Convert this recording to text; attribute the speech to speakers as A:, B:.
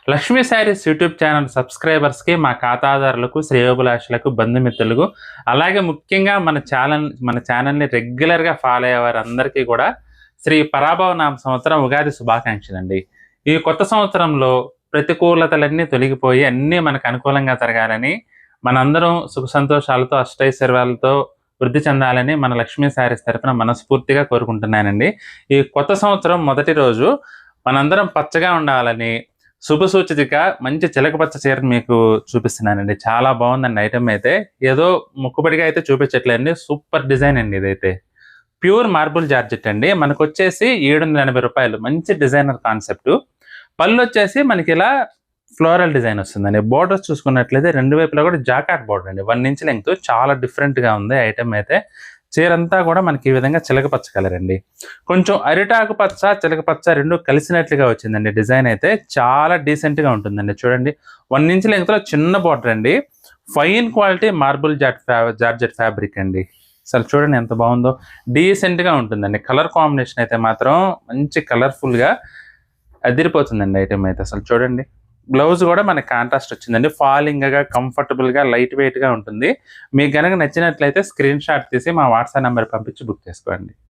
A: Lakshmi saris YouTube channel సబ్స్క్రైబర్స్‌కి, మా ఖాతాదారులకు, శ్రేయోభిలాషులకు, బంధుమిత్రులకు, అలాగే ముఖ్యంగా మన ఛానల్‌ని రెగ్యులర్‌గా ఫాలో అయ్యే వారందరికీ కూడా శ్రీ పరాభవ నామ సంవత్సరం ఉగాది శుభాకాంక్షలండి. ఈ కొత్త సంవత్సరంలో ప్రతికూలతలన్నీ తొలగిపోయి అన్నీ మనకు అనుకూలంగా జరగాలని, మనందరం సుఖ సంతోషాలతో, అష్టైశ్వర్యాలతో వృద్ధి చెందాలని మన లక్ష్మీ శారీస్ తరపున మనస్ఫూర్తిగా కోరుకుంటున్నానండి. ఈ కొత్త సంవత్సరం మొదటి రోజు మనందరం పచ్చగా ఉండాలని శుభసూచికగా మంచి చిలక పచ్చ చీరను మీకు చూపిస్తున్నానండి. చాలా బాగుందండి ఐటెమ్ అయితే. ఏదో మొక్కుబడిగా అయితే చూపించట్లేదండి. సూపర్ డిజైన్ అండి ఇదైతే. ప్యూర్ మార్బుల్ జార్జెట్ అండి. మనకొచ్చేసి రూ. 780 మంచి డిజైనర్ కాన్సెప్ట్. పళ్ళొచ్చేసి మనకిలా ఫ్లోరల్ డిజైన్ వస్తుందండి. బోర్డర్స్ చూసుకున్నట్లయితే రెండు వైపులా కూడా జాకార్డ్ బోర్డర్ అండి. 1 ఇంచ్ లెంగ్త్ చాలా డిఫరెంట్‌గా ఉంది ఐటెమ్ అయితే. చీరంతా కూడా మనకి ఈ విధంగా చిలక పచ్చ కలర్ అండి. కొంచెం అరిటాకు పచ్చ, చిలక పచ్చ 2 కలిసినట్లుగా వచ్చిందండి డిజైన్ అయితే. చాలా డీసెంట్‌గా ఉంటుందండి. చూడండి 1 ఇంచ్ లెంగ్త్‌లో చిన్న బోర్డర్ అండి. Fine quality marble georgette fabric అండి. అసలు చూడండి ఎంత బాగుందో. డీసెంట్‌గా ఉంటుందండి. కలర్ కాంబినేషన్ అయితే మాత్రం మంచి కలర్‌ఫుల్‌గా అదిరిపోతుందండి ఐటెమ్ అయితే. అసలు చూడండి. బ్లౌజ్ కూడా మనకి కాంట్రాస్ట్ వచ్చిందండి. ఫాలింగ్‌గా, కంఫర్టబుల్‌గా, లైట్ వెయిట్‌గా ఉంటుంది. మీకు గనక నచ్చినట్లయితే స్క్రీన్ షాట్ తీసి మా వాట్సాప్ నంబర్‌కి పంపించి బుక్ చేసుకోండి.